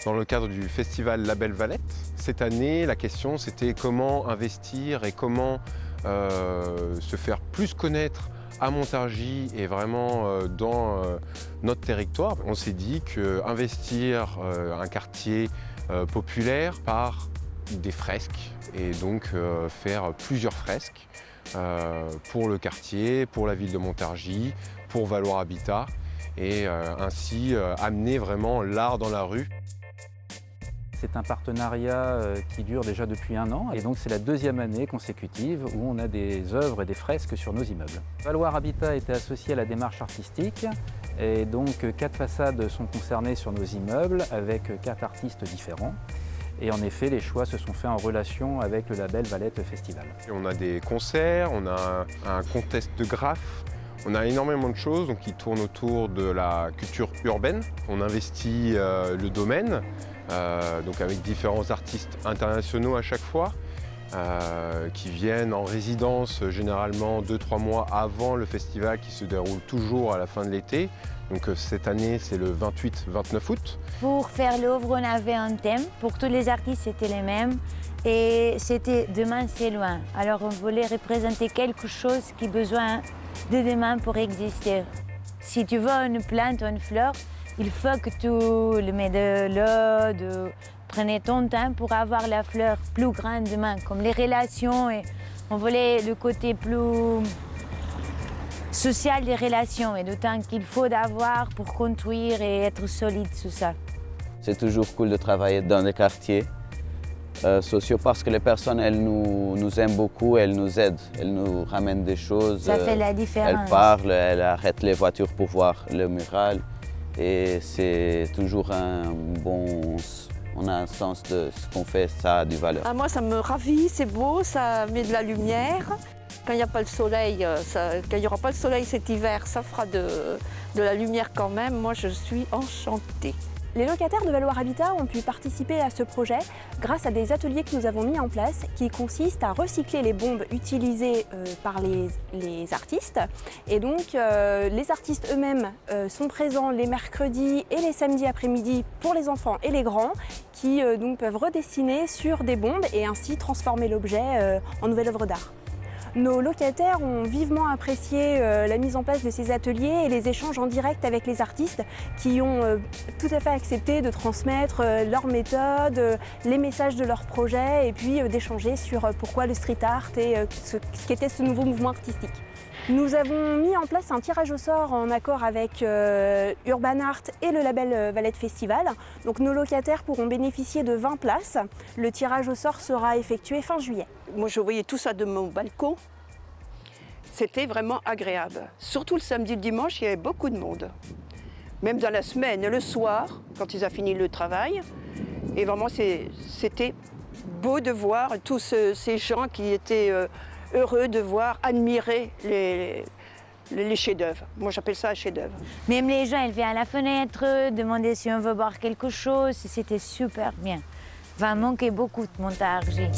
Dans le cadre du festival Label Valette, cette année, la question c'était comment investir et comment se faire plus connaître à Montargis et vraiment dans notre territoire. On s'est dit qu'investir un quartier populaire par des fresques et donc faire plusieurs fresques pour le quartier, pour la ville de Montargis, pour Valoir Habitat et ainsi amener vraiment l'art dans la rue. C'est un partenariat qui dure déjà depuis 1 an et donc c'est la 2e année consécutive où on a des œuvres et des fresques sur nos immeubles. Valoir Habitat était associé à la démarche artistique et donc 4 façades sont concernées sur nos immeubles avec 4 artistes différents. Et en effet, les choix se sont faits en relation avec le label Valette Festival. On a des concerts, on a un contest de graphes. On a énormément de choses qui tournent autour de la culture urbaine. On investit le domaine, donc avec différents artistes internationaux à chaque fois, qui viennent en résidence généralement 2-3 mois avant le festival qui se déroule toujours à la fin de l'été. Donc cette année, c'est le 28-29 août. Pour faire l'œuvre, on avait un thème. Pour tous les artistes, c'était les mêmes. Et c'était Demain, c'est loin. Alors on voulait représenter quelque chose qui a besoin de demain pour exister. Si tu veux une plante ou une fleur, il faut que tu le mets de l'eau, prenez ton temps pour avoir la fleur plus grande demain, comme les relations. Et on voulait le côté plus social des relations et le temps qu'il faut d'avoir pour construire et être solide sur ça. C'est toujours cool de travailler dans des quartiers sociaux parce que les personnes, elles nous aiment beaucoup, elles nous aident, elles nous ramènent des choses. Ça fait la différence. Elles parlent, elles arrêtent les voitures pour voir le mural et c'est toujours on a un sens de ce qu'on fait, ça a du valeur. Ah, moi, ça me ravit, c'est beau, ça met de la lumière. Quand il n'y a pas le soleil, quand il n'y aura pas le soleil cet hiver, ça fera de la lumière quand même. Moi, je suis enchantée. Les locataires de Valoir Habitat ont pu participer à ce projet grâce à des ateliers que nous avons mis en place qui consistent à recycler les bombes utilisées par les artistes. Et donc, les artistes eux-mêmes sont présents les mercredis et les samedis après-midi pour les enfants et les grands qui donc peuvent redessiner sur des bombes et ainsi transformer l'objet en nouvelle œuvre d'art. Nos locataires ont vivement apprécié la mise en place de ces ateliers et les échanges en direct avec les artistes qui ont tout à fait accepté de transmettre leurs méthodes, les messages de leurs projets et puis d'échanger sur pourquoi le street art et ce qu'était ce nouveau mouvement artistique. Nous avons mis en place un tirage au sort en accord avec Urban Art et le label Valette Festival. Donc nos locataires pourront bénéficier de 20 places. Le tirage au sort sera effectué fin juillet. Moi, je voyais tout ça de mon balcon. C'était vraiment agréable. Surtout le samedi et le dimanche, il y avait beaucoup de monde. Même dans la semaine, le soir, quand ils ont fini le travail. Et vraiment, c'était beau de voir tous ces gens qui étaient heureux de voir, admirer les chefs-d'œuvre. Moi, j'appelle ça un chef-d'œuvre. Même les gens, ils viennent à la fenêtre, demander si on veut boire quelque chose. C'était super bien. Va manquer beaucoup de Montargis.